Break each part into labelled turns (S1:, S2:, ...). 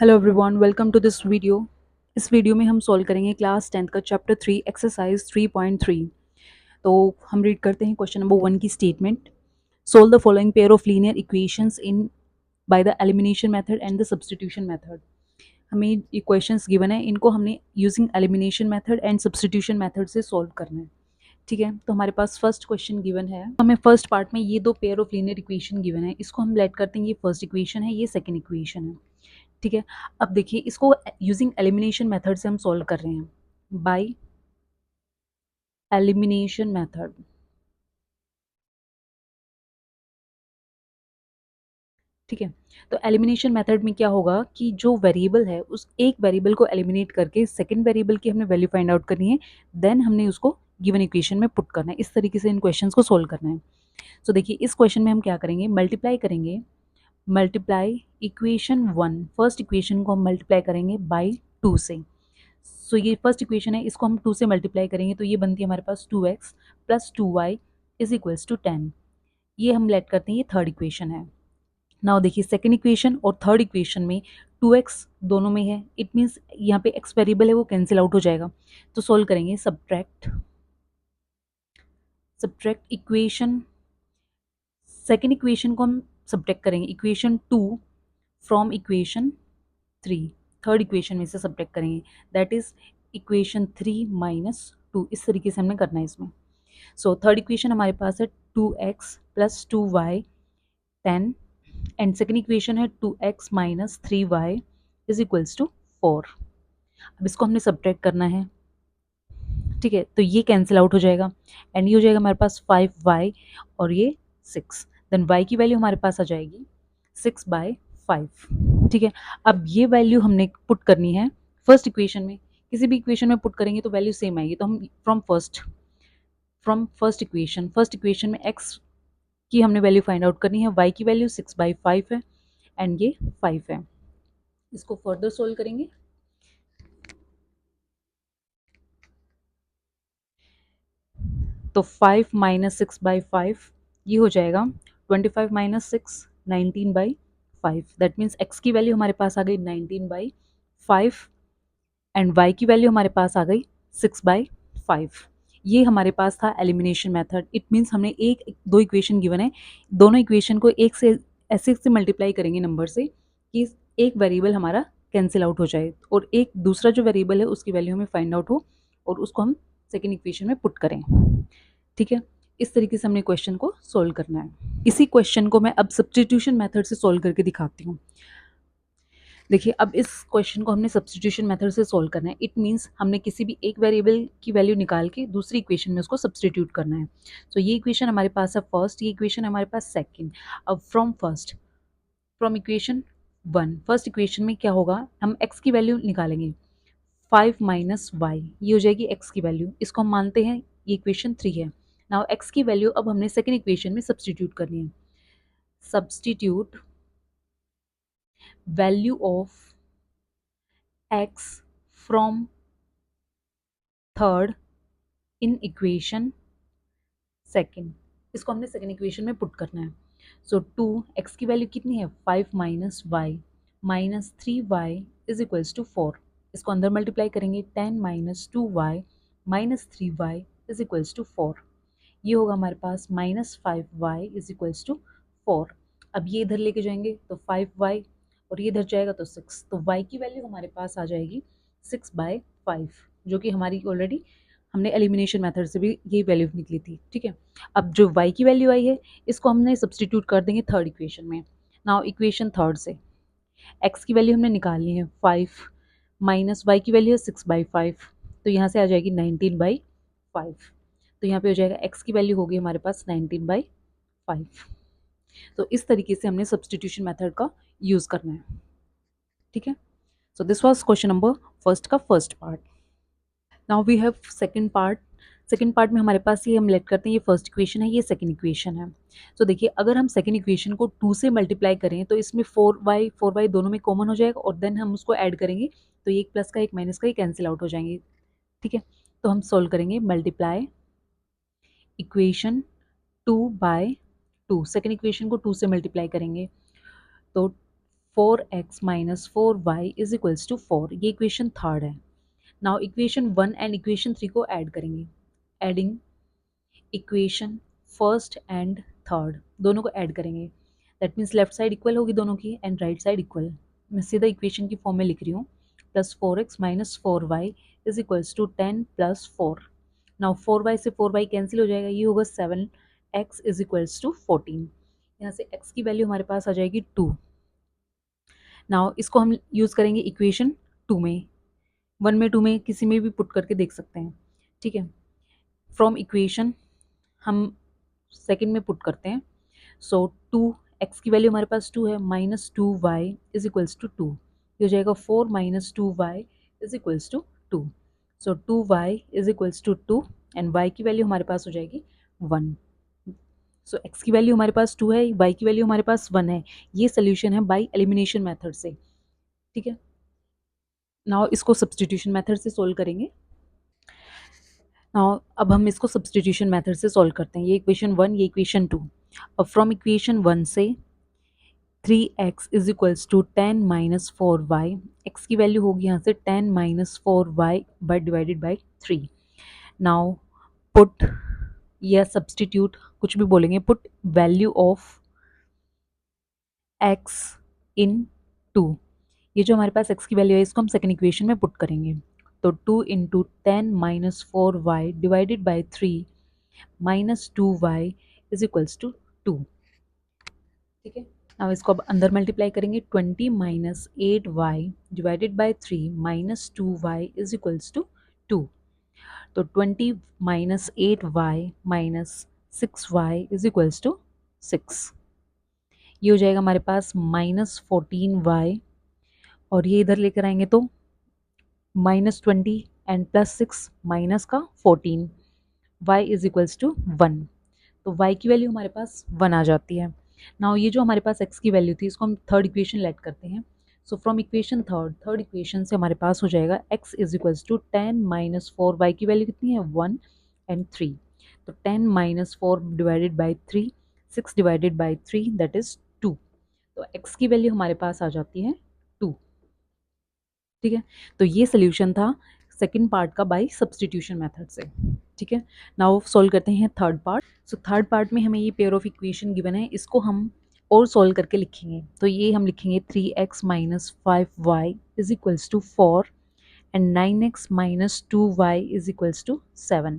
S1: Hello everyone, welcome to this video. इस video में हम सॉल्व करेंगे क्लास 10th का चैप्टर 3 एक्सरसाइज 3.3। तो हम रीड करते हैं क्वेश्चन नंबर 1 की statement. Solve the following pair of linear equations in by the elimination method and the substitution method. हमें ये क्वेश्चंस गिवन है, इनको हमने using elimination method and substitution method से सॉल्व करना है। ठीक है, तो हमारे पास फर्स्ट क्वेश्चन गिवन है। हमें फर्स्ट पार्ट में ये दो pair of linear equation given है, इसको हम लेट करते हैं। ये फर्स्ट इक्वेशन है, ये सेकंड इक्वेशन है। ठीक है, अब देखिए इसको यूजिंग एलिमिनेशन मेथड से हम सॉल्व कर रहे हैं, बाय एलिमिनेशन मेथड। ठीक है, तो एलिमिनेशन मेथड में क्या होगा कि जो वेरिएबल है उस एक वेरिएबल को एलिमिनेट करके सेकंड वेरिएबल की हमने वैल्यू फाइंड आउट करनी है, देन हमने उसको गिवन इक्वेशन में पुट करना है। इस तरीके से इन क्वेश्चंस को सोल्व करना है। सो देखिए इस क्वेश्चन में हम क्या करेंगे, मल्टीप्लाई करेंगे। मल्टीप्लाई इक्वेशन 1, फर्स्ट इक्वेशन को हम मल्टीप्लाई करेंगे बाई 2 से। सो ये फर्स्ट इक्वेशन है, इसको हम 2 से मल्टीप्लाई करेंगे तो ये बनती है हमारे पास 2x plus 2y is equals to 10। ये हम लेट करते हैं, ये थर्ड इक्वेशन है। नाउ देखिए सेकंड इक्वेशन और थर्ड इक्वेशन में 2x दोनों में है, इट मीन्स यहाँ पे x वेरिएबल है वो कैंसिल आउट हो जाएगा। तो सोल्व करेंगे, subtract subtract equation, second equation को हम सब्ट्रैक्ट करेंगे equation 2 from equation 3, third equation में से सब्ट्रैक्ट करेंगे, दैट इज इक्वेशन 3 माइनस 2। इस तरीके से हमने करना है इसमें। सो थर्ड इक्वेशन हमारे पास है 2x plus 2y 10 and second equation है 2x minus 3y is equals to 4। अब इसको हमने सब्ट्रैक्ट करना है। ठीक है, तो ये कैंसिल आउट हो जाएगा एंड ये हो जाएगा हमारे पास 5y और ये 6। देन y की वैल्यू हमारे पास आ जाएगी 6/5। ठीक है, अब ये वैल्यू हमने पुट करनी है फर्स्ट इक्वेशन में। किसी भी इक्वेशन में पुट करेंगे तो वैल्यू सेम आएगी, तो हम फ्रॉम फर्स्ट इक्वेशन में x की हमने वैल्यू फाइंड आउट करनी है, y की वैल्यू 6/5 है एंड ये 5 है। इसको फर्दर सोल्व करेंगे। तो 5 माइनस 6/5 ये हो जाएगा 25 माइनस 6 19/5। दैट मीन्स x की वैल्यू हमारे पास आ गई 19/5 एंड y की वैल्यू हमारे पास आ गई 6/5। ये हमारे पास था एलिमिनेशन मेथड। इट मीन्स हमने एक दो इक्वेशन गिवन है, दोनों इक्वेशन को एक से ऐसे से मल्टीप्लाई करेंगे नंबर से कि एक वेरिएबल हमारा कैंसिल आउट हो जाए और एक दूसरा जो वेरिएबल है उसकी वैल्यू हमें फाइंड आउट हो और उसको हम सेकेंड इक्वेशन में पुट करें। ठीक है, इस तरीके से हमने क्वेश्चन को सोल्व करना है। इसी क्वेश्चन को मैं अब सब्स्टिट्यूशन मेथड से सोल्व करके दिखाती हूँ। देखिए अब इस क्वेश्चन को हमने सब्स्टिट्यूशन मेथड से सोल्व करना है। इट मीन्स हमने किसी भी एक वेरिएबल की वैल्यू निकाल के दूसरी इक्वेशन में उसको सब्स्टिट्यूट करना है। सो ये इक्वेशन हमारे पास है फर्स्ट, ये इक्वेशन हमारे पास सेकंड। अब फ्रॉम इक्वेशन 1, फर्स्ट इक्वेशन में क्या होगा, हम x की वैल्यू निकालेंगे 5 माइनस वाई, ये हो जाएगी x की वैल्यू। इसको हम मानते हैं ये इक्वेशन 3 है। नाउ x की वैल्यू अब हमने सेकंड इक्वेशन में सब्स्टिट्यूट करनी है। Substitute value of x from third in equation second, इसको हमने सेकंड इक्वेशन में पुट करना है। सो 2 x की वैल्यू कितनी है 5 minus y minus 3y is equals to 4। इसको अंदर मल्टीप्लाई करेंगे 10 minus 2y minus 3y is equals to 4। ये होगा हमारे पास minus 5y is equals to 4। अब ये इधर लेके जाएंगे तो 5y और ये इधर जाएगा तो 6, तो y की वैल्यू हमारे पास आ जाएगी 6/5, जो कि हमारी ऑलरेडी हमने एलिमिनेशन मेथड से भी यही वैल्यू निकली थी। ठीक है, अब जो y की वैल्यू आई है इसको हमने सब्स्टिट्यूट कर देंगे थर्ड इक्वेशन में। नाउ इक्वेशन थर्ड से x की वैल्यू हमने निकालनी है 5 माइनस y की वैल्यू है 6/5, तो यहाँ से आ जाएगी 19/5। तो यहाँ पे हो जाएगा x की वैल्यू होगी हमारे पास 19/5। तो इस तरीके से हमने सब्स्टिट्यूशन मेथड का यूज़ करना है। ठीक है, so this was question number first का first part. Now we have second part. Second part में हमारे पास ये हम लेट करते हैं, ये फर्स्ट इक्वेशन है, ये सेकंड इक्वेशन है। तो देखिए अगर हम सेकंड इक्वेशन को 2 से मल्टीप्लाई करें तो इसमें 4y दोनों में कॉमन हो जाएगा और देन हम उसको ऐड करेंगे तो ये एक प्लस का एक माइनस का ही कैंसिल आउट हो जाएंगे। ठीक है, तो हम सोल्व करेंगे, मल्टीप्लाई इक्वेशन 2/2, सेकंड इक्वेशन को 2 से मल्टीप्लाई करेंगे तो 4x minus 4y is equals to 4, ये इक्वेशन थर्ड है। नाउ इक्वेशन 1 एंड इक्वेशन 3 को ऐड करेंगे। Adding equation first and third दोनों को ऐड करेंगे, that means left side equal होगी दोनों की एंड राइट साइड इक्वल। मैं सीधा इक्वेशन की फॉर्म में लिख रही हूँ, plus 4x minus 4y is equals to 10 plus 4। Now 4y से 4y कैंसिल हो जाएगा, ये होगा 7x इज इक्वल्स टू 14। यहाँ से x की वैल्यू हमारे पास आ जाएगी 2। नाउ इसको हम यूज़ करेंगे इक्वेशन 2 में, 1 में 2 में किसी में भी पुट करके देख सकते हैं, ठीक है। फ्रॉम इक्वेशन हम सेकंड में पुट करते हैं। सो 2x की वैल्यू हमारे पास 2 है, minus 2y is equals to 2, ये हो जाएगा 4 minus 2y is equals to 2। So 2y is equals to 2 and y की वैल्यू हमारे पास हो जाएगी 1। सो x की वैल्यू हमारे पास 2 है, y की वैल्यू हमारे पास 1 है। ये सोल्यूशन है बाय एलिमिनेशन मेथड से, ठीक है। नाउ इसको सब्स्टिट्यूशन मेथड से सोल्व करेंगे। नाउ अब हम इसको सब्स्टिट्यूशन मेथड से सोल्व करते हैं। ये इक्वेशन 1, ये इक्वेशन 2। अब फ्रॉम इक्वेशन 1 से 3x is equals to 10 minus 4y, x की वैल्यू होगी यहाँ से 10 minus 4y by divided by 3। Now put या सब्स्टिट्यूट कुछ भी बोलेंगे, put value of x in 2। ये जो हमारे पास x की वैल्यू है इसको हम सेकंड इक्वेशन में पुट करेंगे। तो 2 into 10 minus 4y divided by 3 minus 2y is equals to 2, ठीक है। अब इसको अब अंदर मल्टीप्लाई करेंगे, 20 minus 8y divided by 3 minus 2y is equals to 2। तो 20 minus 8y minus 6y is equals to 6। ये हो जाएगा हमारे पास माइनस 14y, और ये इधर लेकर आएंगे तो माइनस 20 एंड प्लस 6 माइनस का 14, y इज इक्वल्स टू 1। तो y की वैल्यू हमारे पास 1 आ जाती है। नाउ ये जो हमारे पास x की वैल्यू थी इसको हम थर्ड इक्वेशन लेट करते हैं। So from equation third equation से हमारे पास हो जाएगा x is equals to 10 minus 4, y की वैल्यू कितनी है 1 एंड 3। तो 10 minus 4 divided by 3, 6 divided by 3 is इज 2। तो x की वैल्यू हमारे पास आ जाती है 2, ठीक है। तो ये सोल्यूशन था सेकंड पार्ट का बाय सब्स्टिट्यूशन मेथड से, ठीक है। नाउ सॉल्व करते हैं third part. So third part में हमें ये पेयर ऑफ इक्वेशन गिवन है, इसको हम और सॉल्व करके लिखेंगे। तो ये हम लिखेंगे 3x minus 5y is equals to 4 and 9x minus 2y is equals to 7,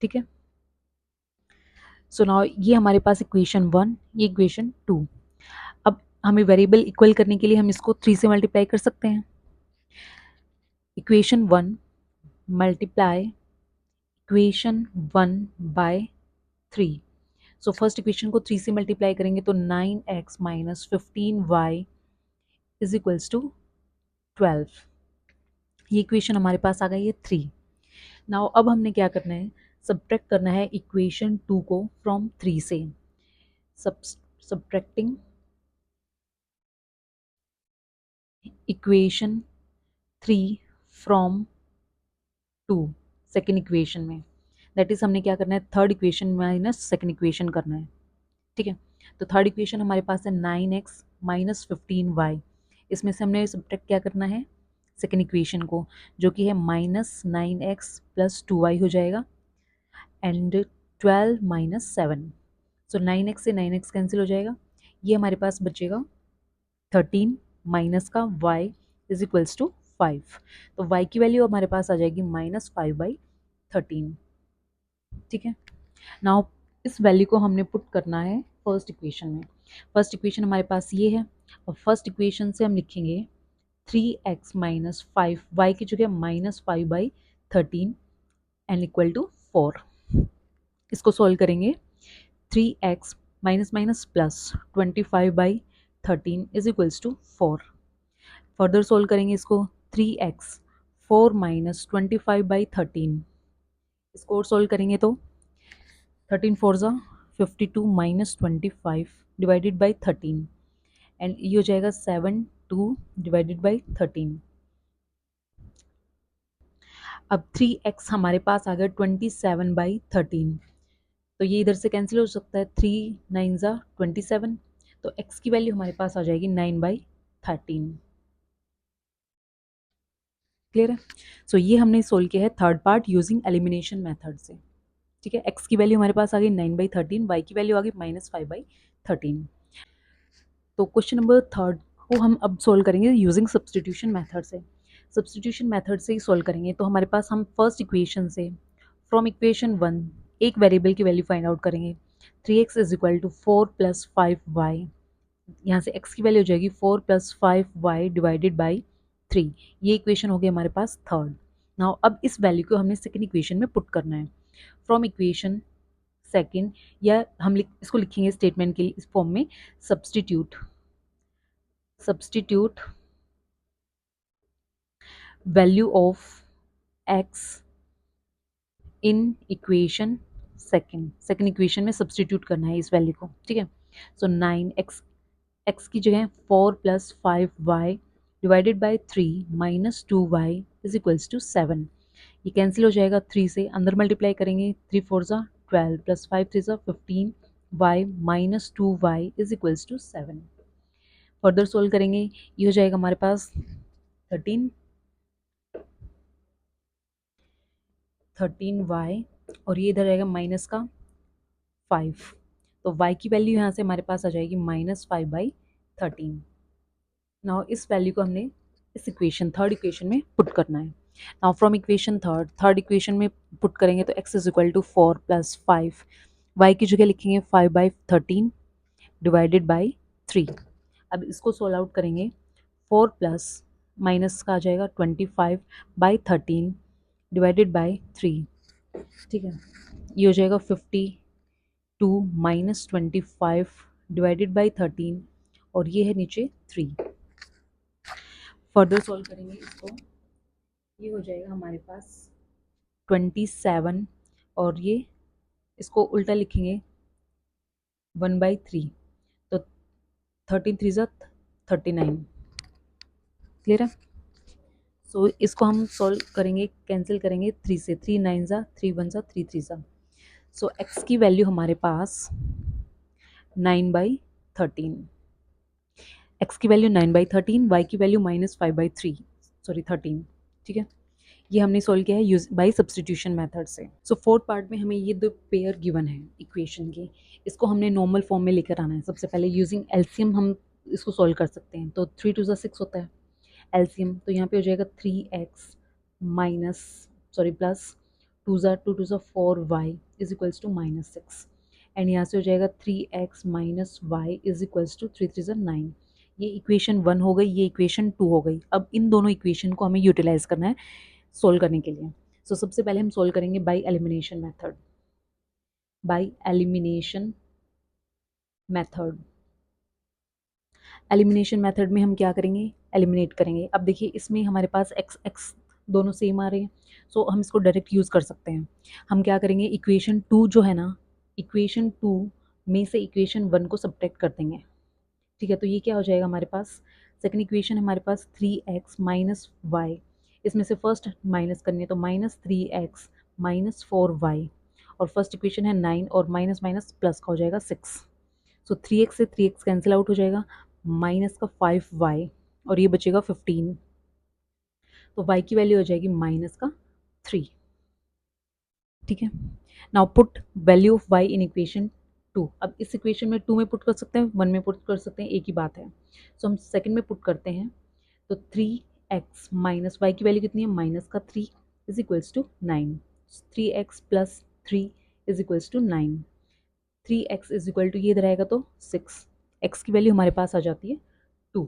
S1: ठीक है। सो नाउ ये हमारे पास इक्वेशन 1, ये इक्वेशन 2। अब हमें वेरिएबल इक्वल करने के लिए हम इसको 3 से मल्टीप्लाई कर सकते हैं। Equation 1 multiply equation 1 by 3। So first equation को 3 से मल्टीप्लाई करेंगे तो 9x minus 15y is equals to 12। ये इक्वेशन हमारे पास आ गई है 3। नाउ अब हमने क्या करना है, सब्ट्रैक्ट करना है इक्वेशन 2 को फ्रॉम 3 से। Subtracting equation 3 from 2 second equation में, दैट इज हमने क्या करना है third equation minus second equation करना है, ठीक है। तो थर्ड इक्वेशन हमारे पास है 9x माइनस 15y, इसमें से हमने सब्ट्रैक्ट क्या करना है सेकेंड इक्वेशन को, जो कि है माइनस 9x प्लस 2y हो जाएगा एंड 12 माइनस 7। सो 9x से 9x कैंसिल हो जाएगा, ये हमारे पास बचेगा 13 माइनस का y इज इक्वल्स टू 5। तो y की वैल्यू हमारे पास आ जाएगी माइनस 5/13, ठीक है। नाउ इस वैल्यू को हमने पुट करना है फर्स्ट इक्वेशन में। फर्स्ट इक्वेशन हमारे पास ये है, और फर्स्ट इक्वेशन से हम लिखेंगे 3x माइनस 5, y की जगह माइनस 5/13 एंड इक्वल टू 4। इसको सॉल्व करेंगे, 3x minus minus plus 25/13 is equals to 4। Further solve करेंगे इसको, 3x 4 माइनस 25/13, इसको और सॉल्व करेंगे तो 13 4 ज़ा 52 माइनस 25 डिवाइडेड बाई 13 एंड ये हो जाएगा 7 2 डिवाइडेड बाई 13। अब 3x हमारे पास आ गया 27/13, तो ये इधर से कैंसिल हो सकता है, 3 9 ज़ा 27, तो x की वैल्यू हमारे पास आ जाएगी 9/13। क्लियर है? सो ये हमने सोल्व किया है third part using elimination method से। ठीक है, x की वैल्यू हमारे पास आ गई 9/13, y की वैल्यू आ गई -5/13। तो क्वेश्चन नंबर थर्ड को हम अब सोल्व करेंगे यूजिंग सब्सटीट्यूशन मेथड से। सब्सटीट्यूशन मेथड से ही सोल्व करेंगे। तो हमारे पास हम फर्स्ट इक्वेशन से फ्रॉम इक्वेशन 1 एक वेरिएबल की वैल्यू फाइंड आउट करेंगे। 3x is equal to 4 + 5y। यहाँ से x की वैल्यू हो जाएगी 4 + 5y डिवाइडेड बाई 3। ये इक्वेशन हो गई हमारे पास थर्ड। नाउ अब इस वैल्यू को हमने सेकेंड इक्वेशन में पुट करना है। फ्रॉम इक्वेशन सेकेंड, या हम इसको लिखेंगे स्टेटमेंट के लिए इस फॉर्म में, substitute value of x in equation second equation में सब्सटीट्यूट करना है इस वैल्यू को। ठीक है, सो 9x की जगह 4 + 5y divided by 3 - 2y is equals to 7। ये कैंसिल हो जाएगा 3 से, अंदर मल्टीप्लाई करेंगे 3 4 ज़ा 12 + 5 3 ज़ा 15 y - 2y is equals to 7। Further solve करेंगे, ये हो जाएगा हमारे पास 13y और ये इधर आएगा माइनस का 5। तो y की वैल्यू यहाँ से हमारे पास आ जाएगी -5/13। नाउ इस वैल्यू को हमने इस इक्वेशन थर्ड इक्वेशन में पुट करना है। Now from equation third equation में पुट करेंगे तो x is equal to 4 + 5, y की जगह लिखेंगे 5/13 डिवाइडेड बाई 3। अब इसको सोल्व आउट करेंगे, 4 प्लस माइनस का आ जाएगा 25/13 डिवाइडेड बाई 3। ठीक है, ये हो जाएगा 52 - 25 डिवाइडेड बाई 13 और ये है नीचे 3। फर्दर सॉल्व करेंगे इसको, ये हो जाएगा हमारे पास 27 और ये इसको उल्टा लिखेंगे 1/3, तो 13 3 ज़ा 39। क्लियर है? सो इसको हम सॉल्व करेंगे, कैंसिल करेंगे 3 से, 3 9 ज़ा 3 1 ज़ा 3 3 ज़ा। सो x की वैल्यू हमारे पास 9/13, x की वैल्यू 9/13, y की वैल्यू -5/3, सॉरी 13। ठीक है, ये हमने सॉल्व किया है यूज बाय सब्सटीट्यूशन मेथड से। सो फोर्थ पार्ट में हमें ये दो पेयर गिवन है इक्वेशन के, इसको हमने नॉर्मल फॉर्म में लेकर आना है। सबसे पहले यूजिंग एलसीएम हम इसको सॉल्व कर सकते हैं। तो 3 2 ज़ा 6 होता है एलसीएम, तो यहाँ पे हो जाएगा 3x माइनस सॉरी प्लस 2 ज़ा 2 2 ज़ा 4y is equals to -6 and यहाँ से हो जाएगा 3x minus y is equals to 3 3 ज़ा 9। ये इक्वेशन 1 हो गई, ये इक्वेशन 2 हो गई। अब इन दोनों इक्वेशन को हमें यूटिलाइज करना है सोल्व करने के लिए। सो सबसे पहले हम सोल्व करेंगे by elimination method. By elimination method में हम क्या करेंगे, एलिमिनेट करेंगे। अब देखिए इसमें हमारे पास x दोनों सेम आ रहे हैं, सो हम इसको डायरेक्ट यूज़ कर सकते हैं। हम क्या करेंगे, इक्वेशन 2 जो है ना, इक्वेशन 2 में से इक्वेशन 1 को सब्ट्रैक्ट कर देंगे। ठीक है, तो ये क्या हो जाएगा हमारे पास, सेकंड इक्वेशन हमारे पास 3x माइनस वाई, इसमें से फर्स्ट माइनस करनी है तो -3x माइनस 4y, और फर्स्ट इक्वेशन है 9 और माइनस माइनस प्लस का हो जाएगा 6। सो 3x से 3x कैंसिल आउट हो जाएगा, माइनस का 5y और ये बचेगा 15, तो y की वैल्यू हो जाएगी माइनस का 3। ठीक है, now put value of y in equation 2। अब इस इक्वेशन में 2 में पुट कर सकते हैं, 1 में पुट कर सकते हैं, एक ही बात है। सो हम सेकंड में पुट करते हैं, तो 3x माइनस y की वैल्यू कितनी है, माइनस का 3 is equals to 9। 3x plus 3 is equals to 9। 3x is equal to ये इधर आएगा तो 6, x की वैल्यू हमारे पास आ जाती है 2।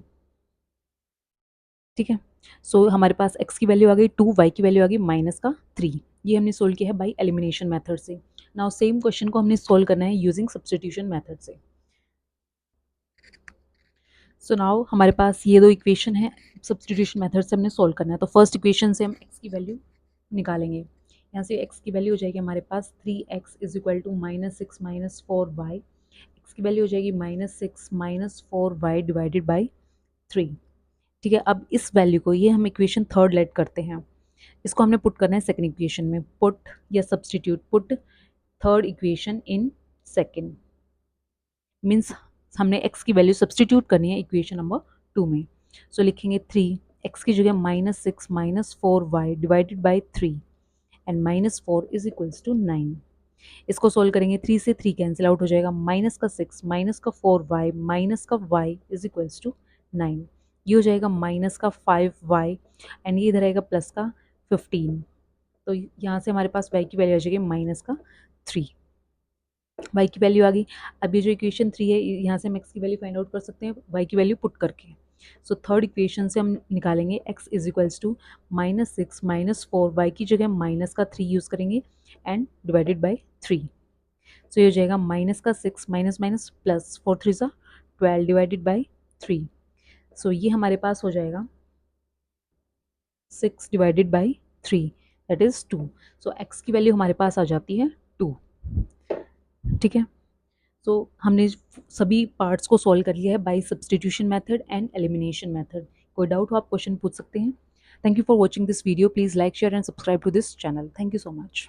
S1: ठीक है, सो हमारे पास x की वैल्यू आ गई 2, y की वैल्यू आ गई माइनस का 3। ये हमने सोल्व किया है बाय एलिमिनेशन मेथड से। नाउ सेम क्वेश्चन को हमने सोल्व करना है यूजिंग सब्स्टिट्यूशन मेथड से। सो नाउ हमारे पास ये दो इक्वेशन है, सब्स्टिट्यूशन मेथड से हमने सोल्व करना है। तो फर्स्ट इक्वेशन से हम x की वैल्यू निकालेंगे। यहाँ से x की वैल्यू हो जाएगी हमारे पास 3x is equal to -6 minus 4y, x की वैल्यू हो जाएगी -6 माइनस 4y डिवाइडेड बाई 3। ठीक है, अब इस वैल्यू को, ये हम इक्वेशन थर्ड लेट करते हैं, इसको हमने पुट करना है सेकंड इक्वेशन में। पुट या substitute, put third equation in second means हमने x की वैल्यू सब्सटीट्यूट करनी है इक्वेशन नंबर 2 में। सो लिखेंगे 3 x की जगह -6 -4y divided by 3 and -4 is equals to 9। इसको सोल्व करेंगे 3 से 3 कैंसिल आउट हो जाएगा, -6 -4y -y is equals to 9। ये हो जाएगा -5y एंड ये इधर आएगा +15। तो यहाँ से हमारे पास y की वैल्यू आ जाएगी -3। y की वैल्यू आ गई। अब ये जो इक्वेशन 3 है यहाँ से हम x की वैल्यू फाइंड आउट कर सकते हैं y की वैल्यू पुट करके। सो थर्ड इक्वेशन से हम निकालेंगे x is equals to -6 -4 y की जगह -3 यूज़ करेंगे एंड डिवाइडेड बाई 3। सो ये हो जाएगा -6 माइनस माइनस प्लस 4 3 सा 12 डिवाइडेड बाई 3। सो ये हमारे पास हो जाएगा 6 divided by 3 that is 2। So x की वैल्यू हमारे पास आ जाती है 2। ठीक है, सो हमने सभी पार्ट्स को सॉल्व कर लिया है by substitution method and elimination method. कोई डाउट हो आप क्वेश्चन पूछ सकते हैं। Thank you for watching this video. Please like share and subscribe to this channel. Thank you so much.